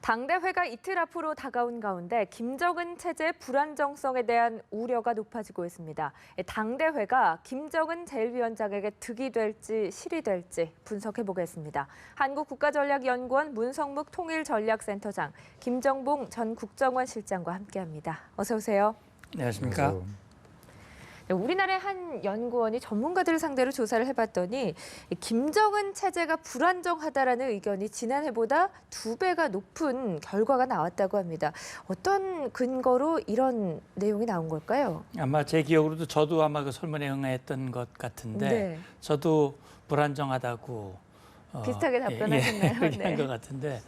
당대회가 이틀 앞으로 다가온 가운데 김정은 체제 불안정성에 대한 우려가 높아지고 있습니다. 당대회가 김정은 제1위원장에게 득이 될지 실이 될지 분석해 보겠습니다. 한국국가전략연구원 문성묵 통일전략센터장, 김정봉 전 국정원 실장과 함께합니다. 어서 오세요. 안녕하십니까. 우리나라의 한 연구원이 전문가들을 상대로 조사를 해봤더니 김정은 체제가 불안정하다라는 의견이 지난해보다 2배가 높은 결과가 나왔다고 합니다. 어떤 근거로 이런 내용이 나온 걸까요? 아마 제 기억으로도 저도 아마 그 설문에 응했던 것 같은데 네. 저도 불안정하다고 비슷하게 답변하셨나요? 그렇게 한 것 같은데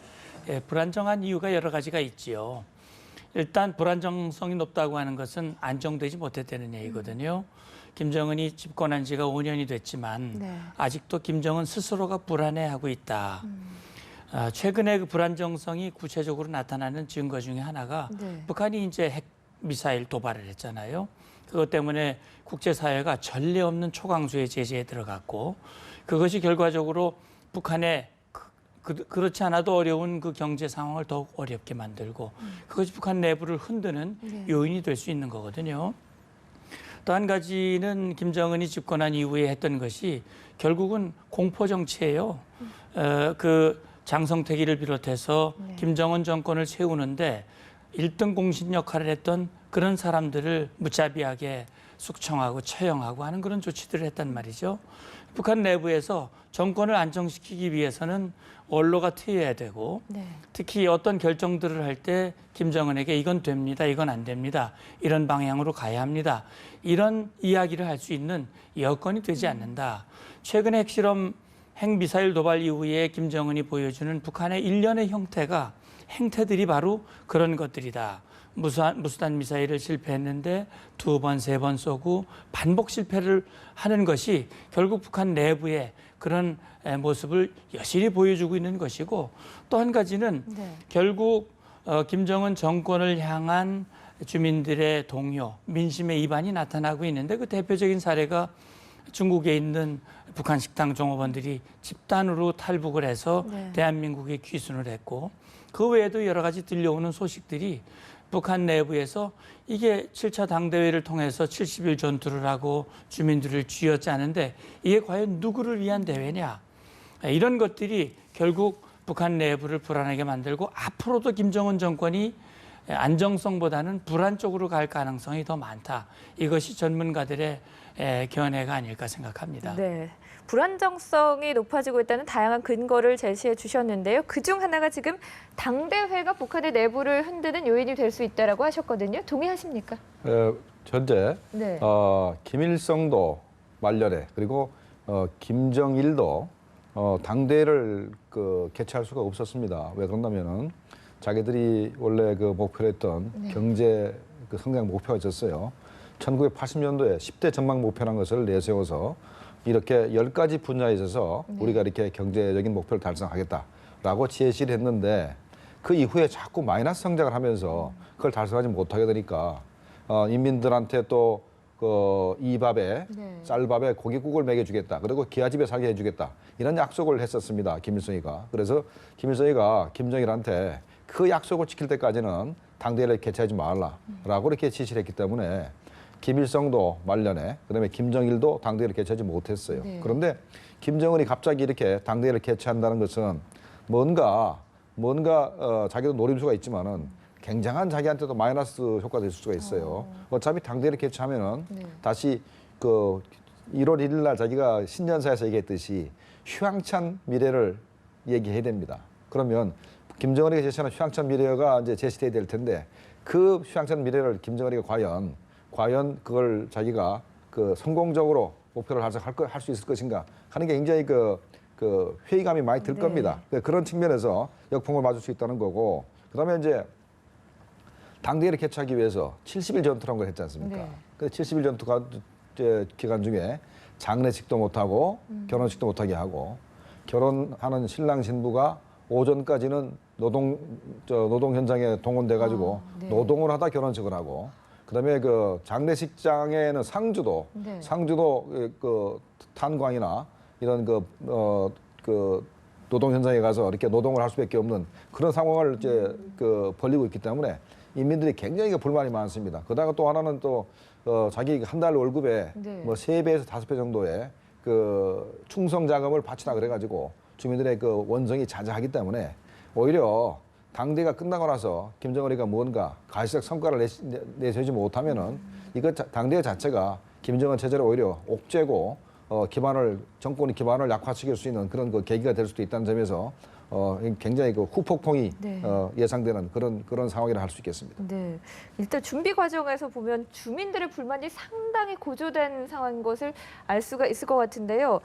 불안정한 이유가 여러 가지가 있지요. 일단 불안정성이 높다고 하는 것은 안정되지 못했다는 얘기거든요. 김정은이 집권한 지가 5년이 됐지만 네. 아직도 김정은 스스로가 불안해하고 있다. 최근에 그 불안정성이 구체적으로 나타나는 증거 중에 하나가 네. 북한이 이제 핵 미사일 도발을 했잖아요. 그것 때문에 국제사회가 전례 없는 초강수의 제재에 들어갔고 그것이 결과적으로 북한의 그렇지 않아도 어려운 그 경제 상황을 더욱 어렵게 만들고 그것이 북한 내부를 흔드는 네. 요인이 될 수 있는 거거든요. 또 한 가지는 김정은이 집권한 이후에 했던 것이 결국은 공포 정치예요. 그 장성택이를 비롯해서 네. 김정은 정권을 세우는데 1등 공신 역할을 했던 그런 사람들을 무자비하게 숙청하고 처형하고 하는 그런 조치들을 했단 말이죠. 북한 내부에서 정권을 안정시키기 위해서는 원로가 트여야 되고 네. 특히 어떤 결정들을 할 때 김정은에게 이건 됩니다, 이건 안 됩니다, 이런 방향으로 가야 합니다. 이런 이야기를 할 수 있는 여건이 되지 않는다. 최근 핵실험, 핵미사일 도발 이후에 김정은이 보여주는 북한의 일련의 행태들이 바로 그런 것들이다. 무수단 미사일을 실패했는데 2번, 3번 쏘고 반복 실패를 하는 것이 결국 북한 내부의 그런 모습을 여실히 보여주고 있는 것이고 또 한 가지는 네. 결국 김정은 정권을 향한 주민들의 동요, 민심의 이반이 나타나고 있는데 그 대표적인 사례가 중국에 있는 북한 식당 종업원들이 집단으로 탈북을 해서 네. 대한민국에 귀순을 했고 그 외에도 여러 가지 들려오는 소식들이 북한 내부에서 이게 7차 당대회를 통해서 70일 전투를 하고 주민들을 쥐어짜는데 이게 과연 누구를 위한 대회냐. 이런 것들이 결국 북한 내부를 불안하게 만들고 앞으로도 김정은 정권이 안정성보다는 불안 쪽으로 갈 가능성이 더 많다. 이것이 전문가들의 견해가 아닐까 생각합니다. 네. 불안정성이 높아지고 있다는 다양한 근거를 제시해 주셨는데요. 그중 하나가 지금 당대회가 북한의 내부를 흔드는 요인이 될 수 있다라고 하셨거든요. 동의하십니까? 현재 네. 김일성도 말년에 그리고 김정일도 당대회를 개최할 수가 없었습니다. 왜 그런다면은 자기들이 원래 그 목표로 했던 네. 경제 성장 목표가 있었어요. 1980년도에 10대 전망 목표라는 것을 내세워서 이렇게 10가지 분야에 있어서 네. 우리가 이렇게 경제적인 목표를 달성하겠다라고 제시를 했는데 그 이후에 자꾸 마이너스 성장을 하면서 그걸 달성하지 못하게 되니까 인민들한테 또 이 밥에 네. 쌀밥에 고깃국을 먹여주겠다. 그리고 기아집에 살게 해주겠다. 이런 약속을 했었습니다. 김일성이가. 그래서 김일성이가 김정일한테 그 약속을 지킬 때까지는 당대회를 개최하지 말라라고 이렇게 지시를 했기 때문에 김일성도 말년에 그다음에 김정일도 당대회를 개최하지 못했어요. 네. 그런데 김정은이 갑자기 이렇게 당대회를 개최한다는 것은 뭔가 자기도 노림수가 있지만은 굉장한 자기한테도 마이너스 효과가 될 수가 있어요. 어차피 당대회를 개최하면은 네. 다시 1월 1일 날 자기가 신년사에서 얘기했듯이 휘황찬 미래를 얘기해야 됩니다. 그러면 김정은이 제시하는 휘황찬 미래가 이제 제시돼야 될 텐데 그 휘황찬 미래를 김정은이가 과연 그걸 자기가 성공적으로 목표를 달성할 수 있을 것인가 하는 게 굉장히 회의감이 많이 들 네. 겁니다. 그런 측면에서 역풍을 맞을 수 있다는 거고 그다음에 이제 당대회를 개최하기 위해서 70일 전투라는 걸 했지 않습니까? 네. 근데 70일 전투 기간 중에 장례식도 못하고 결혼식도 못하게 하고 결혼하는 신랑 신부가 오전까지는 노동 현장에 동원돼 가지고 네. 노동을 하다 결혼식을 하고 그다음에 장례식장에는 상주도 탄광이나 이런 노동 현장에 가서 이렇게 노동을 할 수밖에 없는 그런 상황을 이제 벌리고 있기 때문에 인민들이 굉장히 불만이 많습니다. 그다가 또 하나는 또 자기 한 달 월급에 네. 뭐 3배에서 5배 정도의 그 충성 자금을 바치라 그래가지고 주민들의 그 원성이 자자하기 때문에 오히려 당대가 끝나고 나서 김정은이가 뭔가 가시적 성과를 내세우지 못하면은 이거 당대 자체가 김정은 체제를 오히려 옥죄고 정권의 기반을 약화시킬 수 있는 그런 그 계기가 될 수도 있다는 점에서 굉장히 그 후폭풍이 네. 예상되는 그런 상황이라 할 수 있겠습니다. 네, 일단 준비 과정에서 보면 주민들의 불만이 상당히 고조된 상황인 것을 알 수가 있을 것 같은데요.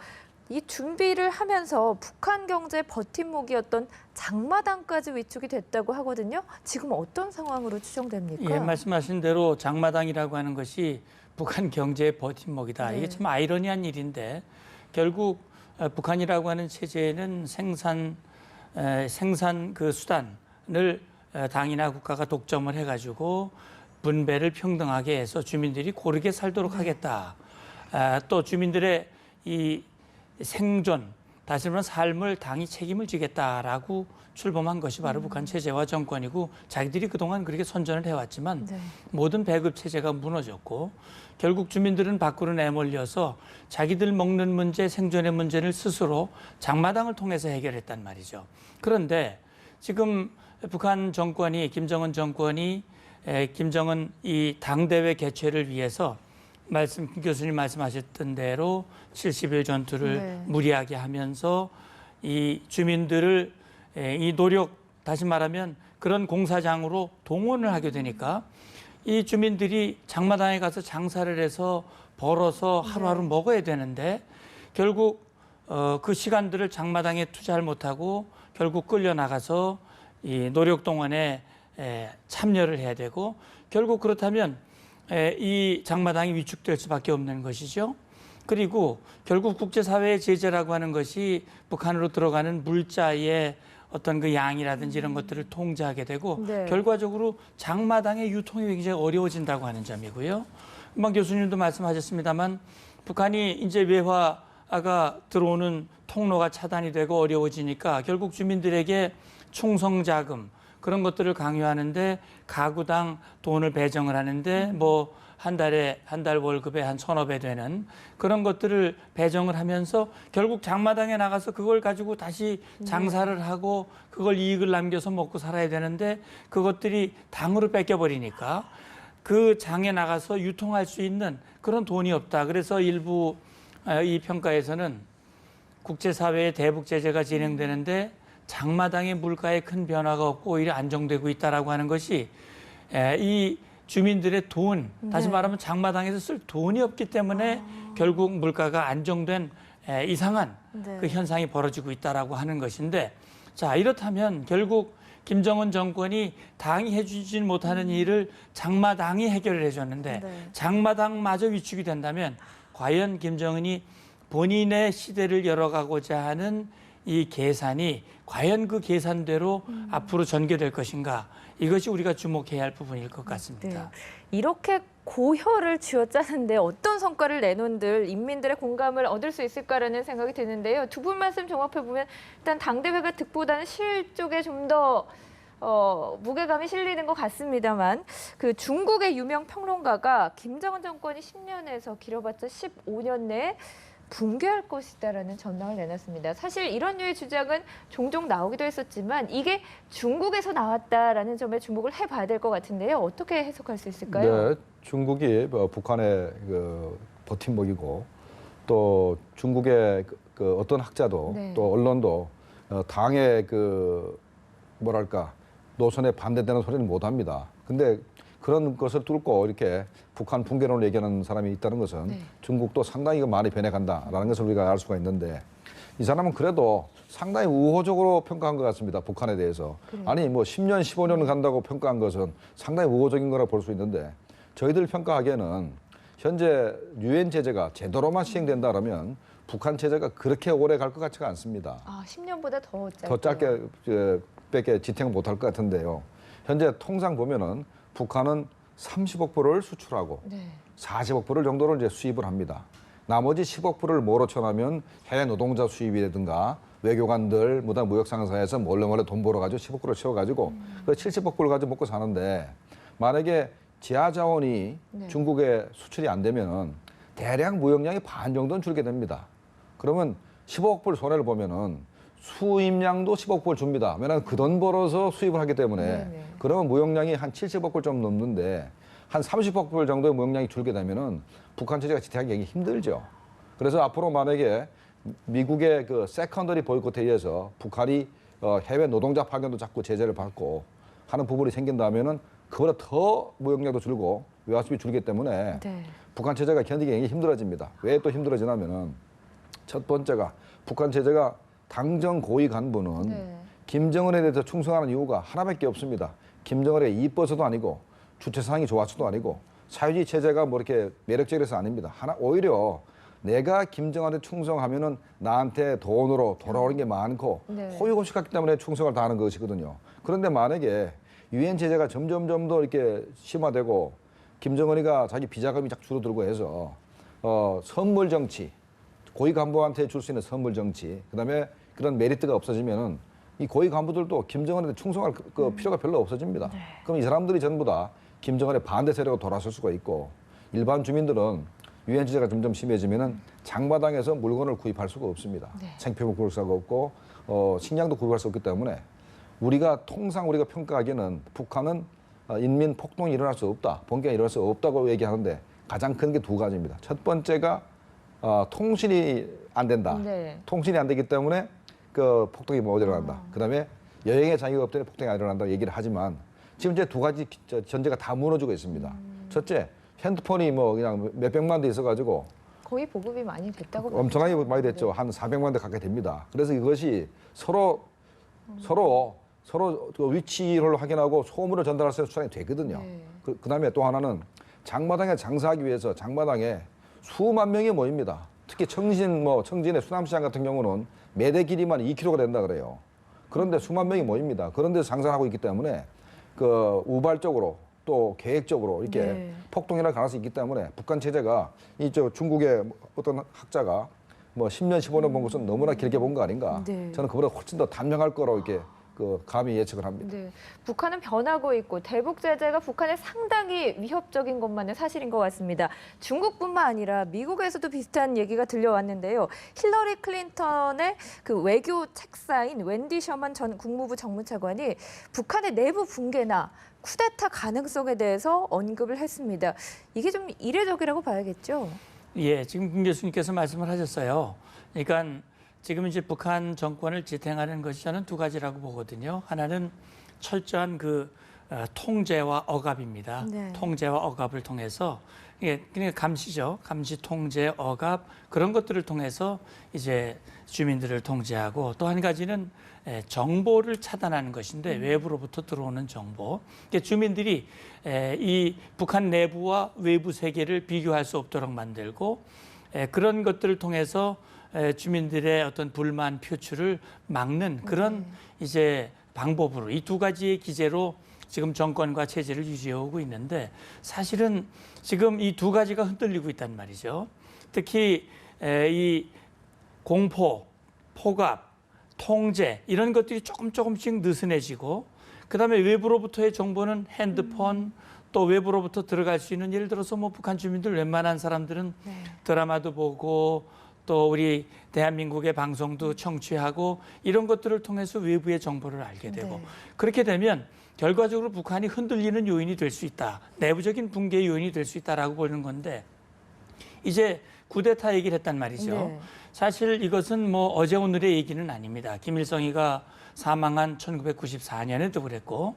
이 준비를 하면서 북한 경제 버팀목이었던 장마당까지 위축이 됐다고 하거든요. 지금 어떤 상황으로 추정됩니까? 예, 말씀하신 대로 장마당이라고 하는 것이 북한 경제의 버팀목이다. 네. 이게 참 아이러니한 일인데 결국 북한이라고 하는 체제는 생산 그 수단을 당이나 국가가 독점을 해가지고 분배를 평등하게 해서 주민들이 고르게 살도록 하겠다. 또 주민들의 이 생존, 다시 말하면 삶을 당이 책임을 지겠다라고 출범한 것이 바로 북한 체제와 정권이고 자기들이 그동안 그렇게 선전을 해왔지만 네. 모든 배급 체제가 무너졌고 결국 주민들은 밖으로 내몰려서 자기들 먹는 문제, 생존의 문제를 스스로 장마당을 통해서 해결했단 말이죠. 그런데 지금 북한 정권이 김정은 정권이 김정은 이 당대회 개최를 위해서 김 교수님 말씀하셨던 대로 70일 전투를 네. 무리하게 하면서 이 주민들을 이 노력, 다시 말하면 그런 공사장으로 동원을 하게 되니까 이 주민들이 장마당에 가서 장사를 해서 벌어서 하루하루 네. 먹어야 되는데 결국 그 시간들을 장마당에 투자를 못하고 결국 끌려나가서 이 노력동원에 참여를 해야 되고 결국 그렇다면 이 장마당이 위축될 수밖에 없는 것이죠. 그리고 결국 국제사회의 제재라고 하는 것이 북한으로 들어가는 물자의 어떤 그 양이라든지 이런 것들을 통제하게 되고 네. 결과적으로 장마당의 유통이 굉장히 어려워진다고 하는 점이고요. 금방 교수님도 말씀하셨습니다만 북한이 이제 외화가 들어오는 통로가 차단이 되고 어려워지니까 결국 주민들에게 충성자금 그런 것들을 강요하는데 가구당 돈을 배정을 하는데 뭐 한 달 월급에 한 1,500배 되는 그런 것들을 배정을 하면서 결국 장마당에 나가서 그걸 가지고 다시 장사를 하고 그걸 이익을 남겨서 먹고 살아야 되는데 그것들이 당으로 뺏겨버리니까 그 장에 나가서 유통할 수 있는 그런 돈이 없다. 그래서 일부 이 평가에서는 국제사회의 대북 제재가 진행되는데 장마당의 물가에 큰 변화가 없고 오히려 안정되고 있다라고 하는 것이 이 주민들의 돈, 다시 네. 말하면 장마당에서 쓸 돈이 없기 때문에 결국 물가가 안정된 이상한 네. 그 현상이 벌어지고 있다라고 하는 것인데 자 이렇다면 결국 김정은 정권이 당이 해주지 못하는 일을 장마당이 해결을 해줬는데 네. 장마당마저 위축이 된다면 과연 김정은이 본인의 시대를 열어가고자 하는 이 계산이 과연 그 계산대로 앞으로 전개될 것인가 이것이 우리가 주목해야 할 부분일 것 같습니다. 네. 이렇게 고혈을 쥐어짜는데 어떤 성과를 내놓은들 인민들의 공감을 얻을 수 있을까라는 생각이 드는데요. 두 분 말씀 종합해보면 일단 당대회가 득보다는 실 쪽에 좀 더 무게감이 실리는 것 같습니다만 그 중국의 유명 평론가가 김정은 정권이 10년에서 길어봤자 15년 내에 붕괴할 것이다라는 전망을 내놨습니다. 사실 이런 류의 주장은 종종 나오기도 했었지만 이게 중국에서 나왔다라는 점에 주목을 해봐야 될 것 같은데요. 어떻게 해석할 수 있을까요? 네, 중국이 북한의 그 버팀목이고 또 중국의 그 어떤 학자도 네. 또 언론도 당의 그 뭐랄까 노선에 반대되는 소리는 못합니다. 근데 그런 것을 뚫고 이렇게 북한 붕괴론을 얘기하는 사람이 있다는 것은 네. 중국도 상당히 많이 변해간다라는 것을 우리가 알 수가 있는데 이 사람은 그래도 상당히 우호적으로 평가한 것 같습니다. 북한에 대해서. 그래요? 아니 뭐 10년, 15년을 간다고 평가한 것은 상당히 우호적인 거라 볼 수 있는데 저희들 평가하기에는 현재 유엔 제재가 제대로만 시행된다면 북한 체제가 그렇게 오래 갈 것 같지가 않습니다. 아, 10년보다 더 짧게. 더 짧게 밖에 지탱을 못할 것 같은데요. 현재 통상 보면은 북한은 30억 불을 수출하고 네. 40억 불을 정도로 이제 수입을 합니다. 나머지 10억 불을 뭐로 쳐나면 해외 노동자 수입이라든가 외교관들, 무단 무역 상사에서 몰래 돈 벌어가지고 10억 불을 채워가지고 그 70억 불 가지고 먹고 사는데 만약에 지하 자원이 네. 중국에 수출이 안 되면은 대략 무역량이 반 정도는 줄게 됩니다. 그러면 15억 불 손해를 보면은 수입량도 10억 불 줍니다. 왜냐하면 그 돈 벌어서 수입을 하기 때문에 네네. 그러면 무역량이 한 70억 불 좀 넘는데 한 30억 불 정도의 무역량이 줄게 되면은 북한 체제가 지탱하기 굉장히 힘들죠. 그래서 앞으로 만약에 미국의 그 세컨더리 보이콧에 의해서 북한이 해외 노동자 파견도 자꾸 제재를 받고 하는 부분이 생긴다면은 그보다 더 무역량도 줄고 외화수입이 줄기 때문에 네. 북한 체제가 견디기 굉장히 힘들어집니다. 왜 또 힘들어지냐면은 첫 번째가 북한 체제가 당정 고위 간부는 네. 김정은에 대해서 충성하는 이유가 하나밖에 없습니다. 김정은이 이뻐서도 아니고 주체사항이 좋아서도 아니고 사회주의 체제가 뭐 이렇게 매력적이라서 아닙니다. 오히려 내가 김정은한테 충성하면은 나한테 돈으로 돌아오는 게 많고 네. 호의호식하기 때문에 충성을 다하는 것이거든요. 그런데 만약에 유엔 체제가 점점 더 이렇게 심화되고 김정은이가 자기 비자금이 쫙 줄어들고 해서 선물 정치, 고위 간부한테 줄 수 있는 선물 정치, 그다음에 그런 메리트가 없어지면은 이 고위 간부들도 김정은한테 충성할 그 필요가 별로 없어집니다. 그럼 이 사람들이 전부 다 김정은의 반대 세력으로 돌아설 수가 있고 일반 주민들은 유엔 체제가 점점 심해지면은 장마당에서 물건을 구입할 수가 없습니다. 네. 생필품 구입할 수가 없고 식량도 구입할 수 없기 때문에 통상 우리가 평가하기에는 북한은 인민 폭동이 일어날 수 없다, 번개가 일어날 수 없다고 얘기하는데 가장 큰 게 두 가지입니다. 첫 번째가 통신이 안 된다. 네. 통신이 안 되기 때문에 그 폭동이 못 일어난다. 그다음에 여행의 자유가 없기 때문에 폭동이 안 일어난다고 얘기를 하지만 지금 이제 두 가지 전제가 다 무너지고 있습니다. 첫째, 핸드폰이 뭐 그냥 몇백만 대 있어가지고 거의 보급이 많이 됐다고 엄청나게 봐야죠. 많이 됐죠. 한 400만 대 가까이 됩니다. 그래서 이것이 서로 그 위치를 확인하고 소문을 전달할 수 있는 수단이 되거든요. 네. 그다음에 또 하나는 장마당에 장사하기 위해서 장마당에 수만 명이 모입니다. 특히 청진의 수남시장 같은 경우는 매대 길이만 2km가 된다 그래요. 그런데 수만 명이 모입니다. 그런 데서 장사를 하고 있기 때문에 그 우발적으로 또 계획적으로 이렇게 네. 폭동이랄 가능성이 있기 때문에 북한 체제가 중국의 어떤 학자가 뭐 10년, 15년 본 것은 너무나 길게 본 거 아닌가. 네. 저는 그보다 훨씬 더 단명할 거라고 이렇게 감히 예측을 합니다. 네, 북한은 변하고 있고 대북 제재가 북한에 상당히 위협적인 것만은 사실인 것 같습니다. 중국뿐만 아니라 미국에서도 비슷한 얘기가 들려왔는데요. 힐러리 클린턴의 그 외교 책사인 웬디 셔먼 전 국무부 정무차관이 북한의 내부 붕괴나 쿠데타 가능성에 대해서 언급을 했습니다. 이게 좀 이례적이라고 봐야겠죠? 예, 지금 김 교수님께서 말씀을 하셨어요. 그러니까 지금 이제 북한 정권을 지탱하는 것이 저는 두 가지라고 보거든요. 하나는 철저한 통제와 억압입니다. 네. 통제와 억압을 통해서 그러니까 감시죠. 감시, 통제, 억압 그런 것들을 통해서 이제 주민들을 통제하고 또 한 가지는 정보를 차단하는 것인데 외부로부터 들어오는 정보. 그러니까 주민들이 이 북한 내부와 외부 세계를 비교할 수 없도록 만들고 그런 것들을 통해서 주민들의 어떤 불만 표출을 막는 그런 이제 방법으로 이 두 가지의 기제로 지금 정권과 체제를 유지해오고 있는데 사실은 지금 이 두 가지가 흔들리고 있단 말이죠. 특히 이 공포, 폭압, 통제 이런 것들이 조금씩 느슨해지고 그다음에 외부로부터의 정보는 핸드폰 또 외부로부터 들어갈 수 있는 예를 들어서 뭐 북한 주민들 웬만한 사람들은 네. 드라마도 보고 또 우리 대한민국의 방송도 청취하고 이런 것들을 통해서 외부의 정보를 알게 되고 네. 그렇게 되면 결과적으로 북한이 흔들리는 요인이 될 수 있다. 내부적인 붕괴 요인이 될 수 있다라고 보는 건데 이제 쿠데타 얘기를 했단 말이죠. 네. 사실 이것은 뭐 어제 오늘의 얘기는 아닙니다. 김일성이가 사망한 1994년에도 그랬고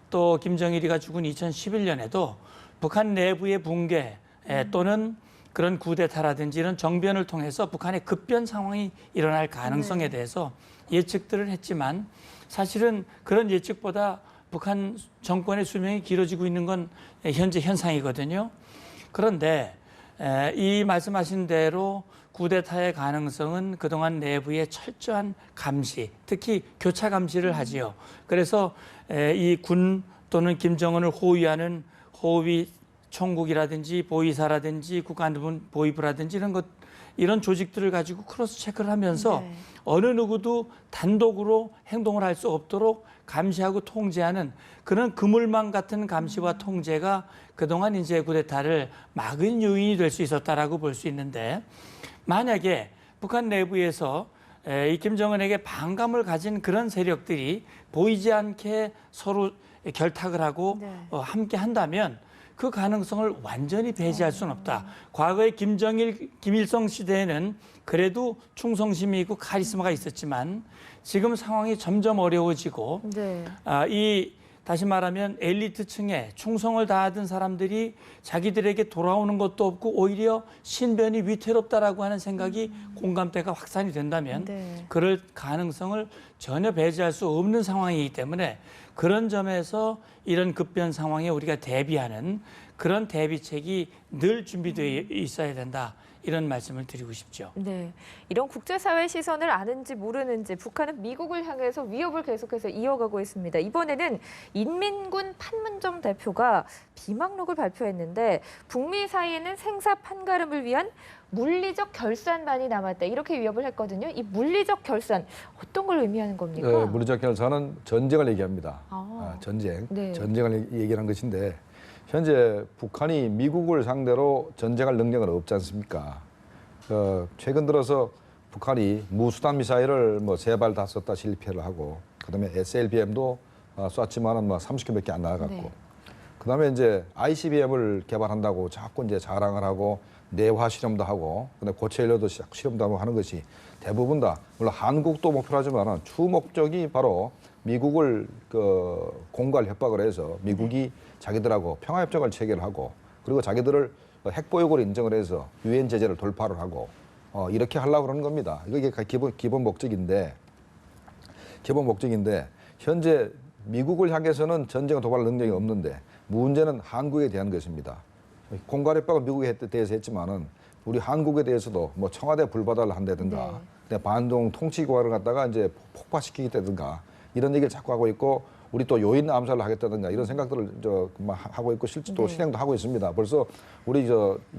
또 김정일이가 죽은 2011년에도 북한 내부의 붕괴 또는 그런 쿠데타라든지 이런 정변을 통해서 북한의 급변 상황이 일어날 가능성에 대해서 예측들을 했지만 사실은 그런 예측보다 북한 정권의 수명이 길어지고 있는 건 현재 현상이거든요. 그런데 이 말씀하신 대로 쿠데타의 가능성은 그동안 내부의 철저한 감시, 특히 교차 감시를 하지요. 그래서 이 군 또는 김정은을 호위하는 호위 총국이라든지 보이사라든지 국가안전보위부라든지 이런 조직들을 가지고 크로스 체크를 하면서 네. 어느 누구도 단독으로 행동을 할 수 없도록 감시하고 통제하는 그런 그물망 같은 감시와 통제가 그동안 이제 쿠데타를 막은 요인이 될 수 있었다라고 볼 수 있는데, 만약에 북한 내부에서 이 김정은에게 반감을 가진 그런 세력들이 보이지 않게 서로 결탁을 하고 네. 함께 한다면 그 가능성을 완전히 배제할 수는 없다. 과거에 김일성 시대에는 그래도 충성심이 있고 카리스마가 있었지만 지금 상황이 점점 어려워지고 네. 다시 말하면 엘리트층에 충성을 다하던 사람들이 자기들에게 돌아오는 것도 없고 오히려 신변이 위태롭다라고 하는 생각이 공감대가 확산이 된다면 네. 그럴 가능성을 전혀 배제할 수 없는 상황이기 때문에 그런 점에서 이런 급변 상황에 우리가 대비하는 그런 대비책이 늘 준비되어 있어야 된다. 이런 말씀을 드리고 싶죠. 네, 이런 국제사회 시선을 아는지 모르는지 북한은 미국을 향해서 위협을 계속해서 이어가고 있습니다. 이번에는 인민군 판문점 대표가 비망록을 발표했는데 북미 사이에는 생사 판가름을 위한 물리적 결산만이 남았다. 이렇게 위협을 했거든요. 이 물리적 결산 어떤 걸 의미하는 겁니까? 네, 물리적 결산은 전쟁을 얘기합니다. 전쟁, 네. 전쟁을 얘기하는 것인데 현재 북한이 미국을 상대로 전쟁할 능력은 없지 않습니까? 최근 들어서 북한이 무수단 미사일을 뭐 3발 다 쐈다 실패를 하고, 그다음에 SLBM도 쐈지만은 뭐 30km밖에 안 나아갔고, 네. 그다음에 이제 ICBM을 개발한다고 자꾸 이제 자랑을 하고 내화 실험도 하고, 그다음에 고체 연료도 실험도 하고 하는 것이 대부분 다 물론 한국도 목표로 하지만은 주 목적이 바로 미국을 공갈 협박을 해서 미국이 자기들하고 평화협정을 체결하고, 그리고 자기들을 핵보유국으로 인정을 해서 유엔 제재를 돌파를 하고 이렇게 하려고 그러는 겁니다. 이게 기본 목적인데 현재 미국을 향해서는 전쟁을 도발할 능력이 없는데 문제는 한국에 대한 것입니다. 공갈 협박은 미국에 대해서 했지만은 우리 한국에 대해서도 뭐 청와대 불바다를 한다든가, 반동 통치 고하를 갖다가 이제 폭파시키겠다든가 이런 얘기를 자꾸 하고 있고, 우리 또 요인 암살을 하겠다든가 이런 생각들을 하고 있고 실제 또 실행도 하고 있습니다. 벌써 우리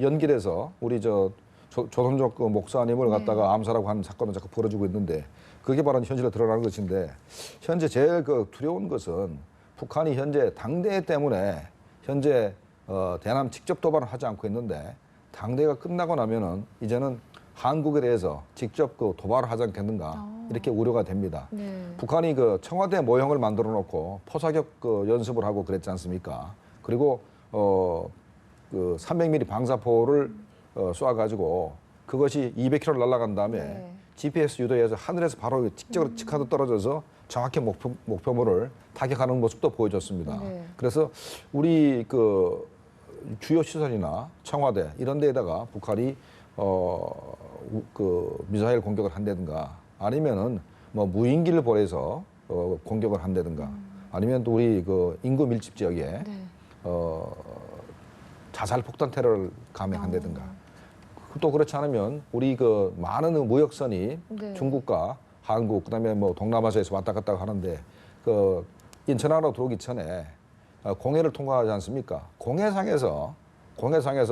연길에서 우리 조선족 목사님을 갖다가 암살하고 하는 사건은 자꾸 벌어지고 있는데, 그게 바로 현실로 드러나는 것인데, 현재 제일 두려운 것은 북한이 현재 당대 때문에 현재 대남 직접 도발을 하지 않고 있는데, 당대가 끝나고 나면은 이제는 한국에 대해서 직접 도발을 하지 않겠는가 이렇게 우려가 됩니다. 네. 북한이 청와대 모형을 만들어 놓고 포사격 연습을 하고 그랬지 않습니까? 그리고 300mm 방사포를 쏴가지고 그것이 200km 날아간 다음에 GPS 유도해서 하늘에서 바로 직하도 떨어져서 정확히 목표물을 타격하는 모습도 보여줬습니다. 그래서 우리 주요 시설이나 청와대 이런 데에다가 북한이 미사일 공격을 한다든가, 아니면은 뭐 무인기를 보내서 공격을 한다든가, 아니면 또 우리 인구 밀집 지역에 자살 폭탄 테러를 감행한다든가, 또 그렇지 않으면 우리 많은 무역선이 중국과 한국, 그다음에 뭐 동남아시아에서 왔다 갔다 하는데 인천항으로 들어오기 전에 공해를 통과하지 않습니까? 공해상에서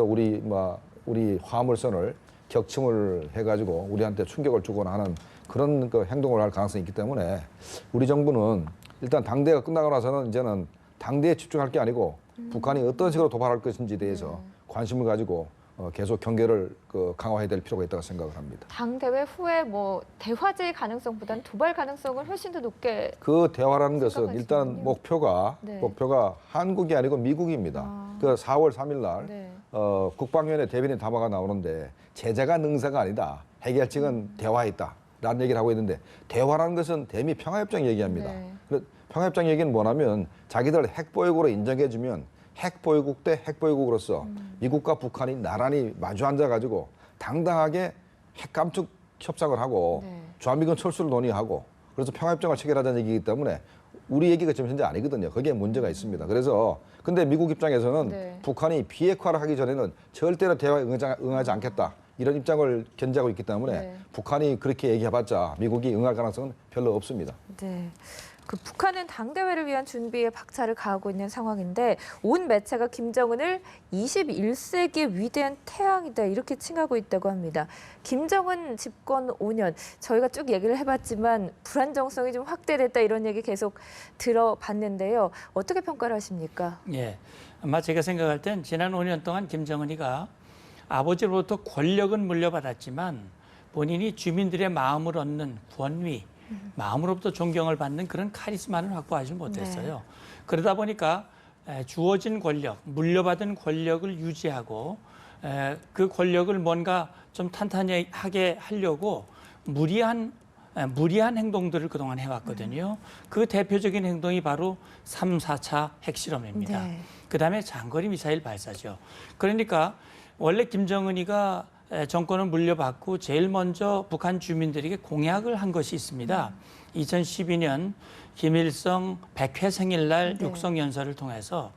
우리 화물선을 격침을 해가지고 우리한테 충격을 주거나 하는 그런 행동을 할 가능성이 있기 때문에 우리 정부는 일단 당대가 끝나고 나서는 이제는 당대에 집중할 게 아니고 북한이 어떤 식으로 도발할 것인지에 대해서 관심을 가지고 계속 경계를 강화해야 될 필요가 있다고 생각을 합니다. 당 대회 후에 뭐 대화제의 가능성보다는 도발 가능성을 훨씬 더 높게. 그 대화라는 것은 일단 생각하시는군요. 목표가 한국이 아니고 미국입니다. 4월 3일 날 국방위원회 대변인 담화가 나오는데 제재가 능사가 아니다. 해결책은 대화에 있다. 라는 얘기를 하고 있는데, 대화라는 것은 대미 평화협정 얘기합니다. 평화협정 얘기는 뭐냐면 자기들 핵보유국으로 인정해주면 핵보유국 대 핵보유국으로서 미국과 북한이 나란히 마주 앉아가지고 당당하게 핵감축 협상을 하고 주한미군 철수를 논의하고, 그래서 평화협정을 체결하자는 얘기이기 때문에 우리 얘기가 지금 현재 아니거든요. 거기에 문제가 있습니다. 그래서 근데 미국 입장에서는 북한이 비핵화를 하기 전에는 절대로 대화에 응하지 않겠다. 이런 입장을 견지하고 있기 때문에 북한이 그렇게 얘기해봤자 미국이 응할 가능성은 별로 없습니다. 네. 그 북한은 당대회를 위한 준비에 박차를 가하고 있는 상황인데 온 매체가 김정은을 21세기의 위대한 태양이다 이렇게 칭하고 있다고 합니다. 김정은 집권 5년 저희가 쭉 얘기를 해봤지만 불안정성이 좀 확대됐다 이런 얘기 계속 들어봤는데요. 어떻게 평가를 하십니까? 예, 아마 제가 생각할 땐 지난 5년 동안 김정은이가 아버지로부터 권력은 물려받았지만 본인이 주민들의 마음을 얻는 권위, 마음으로부터 존경을 받는 그런 카리스마는 확보하지 못했어요. 그러다 보니까 주어진 권력, 물려받은 권력을 유지하고 그 권력을 뭔가 좀 탄탄하게 하려고 무리한 행동들을 그동안 해왔거든요. 그 대표적인 행동이 바로 3, 4차 핵실험입니다. 네. 그다음에 장거리 미사일 발사죠. 그러니까 원래 김정은이가 정권을 물려받고 제일 먼저 북한 주민들에게 공약을 한 것이 있습니다. 2012년 김일성 100회 생일날 네. 육성연설을 통해서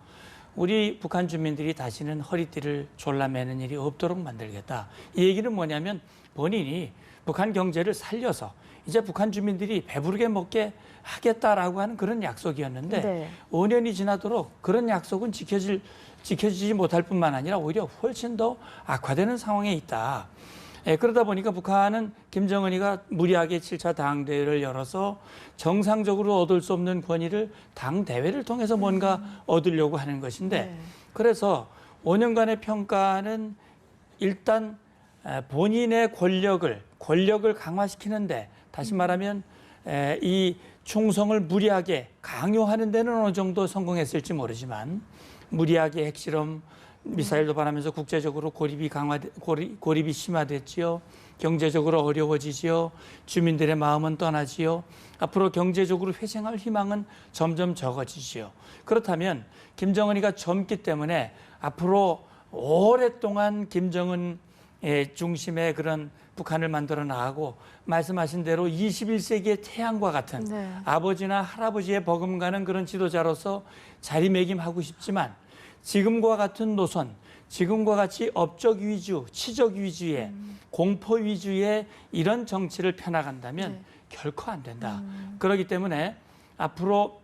우리 북한 주민들이 다시는 허리띠를 졸라매는 일이 없도록 만들겠다. 이 얘기는 뭐냐면 본인이 북한 경제를 살려서 이제 북한 주민들이 배부르게 먹게 하겠다라고 하는 그런 약속이었는데 네. 5년이 지나도록 그런 약속은 지켜지지 못할 뿐만 아니라 오히려 훨씬 더 악화되는 상황에 있다. 그러다 보니까 북한은 김정은이가 무리하게 7차 당대회를 열어서 정상적으로 얻을 수 없는 권위를 당대회를 통해서 뭔가 얻으려고 하는 것인데 네. 그래서 5년간의 평가는 일단 본인의 권력을 강화시키는데 다시 말하면 이 충성을 무리하게 강요하는 데는 어느 정도 성공했을지 모르지만 무리하게 핵실험 미사일 도발하면서 국제적으로 고립이 심화됐지요. 경제적으로 어려워지지요. 주민들의 마음은 떠나지요. 앞으로 경제적으로 회생할 희망은 점점 적어지지요. 그렇다면 김정은이가 젊기 때문에 앞으로 오랫동안 김정은 중심의 그런 북한을 만들어 나가고 말씀하신 대로 21세기의 태양과 같은 네. 아버지나 할아버지의 버금가는 그런 지도자로서 자리매김하고 싶지만 지금과 같은 노선, 지금과 같이 업적 위주, 치적 위주의 공포 위주의 이런 정치를 펴나간다면 네. 결코 안 된다. 그렇기 때문에 앞으로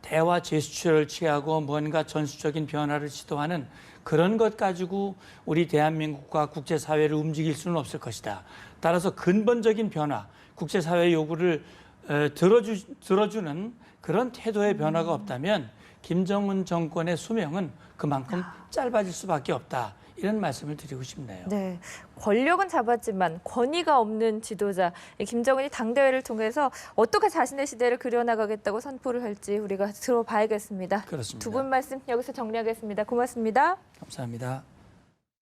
대화 제스처를 취하고 뭔가 전수적인 변화를 시도하는 그런 것 가지고 우리 대한민국과 국제사회를 움직일 수는 없을 것이다. 따라서 근본적인 변화, 국제사회의 요구를 들어주는 그런 태도의 변화가 없다면 김정은 정권의 수명은 그만큼 짧아질 수밖에 없다. 이런 말씀을 드리고 싶네요. 네, 권력은 잡았지만 권위가 없는 지도자 김정은이 당대회를 통해서 어떻게 자신의 시대를 그려나가겠다고 선포를 할지 우리가 들어봐야겠습니다. 그렇습니다. 두 분 말씀 여기서 정리하겠습니다. 고맙습니다. 감사합니다.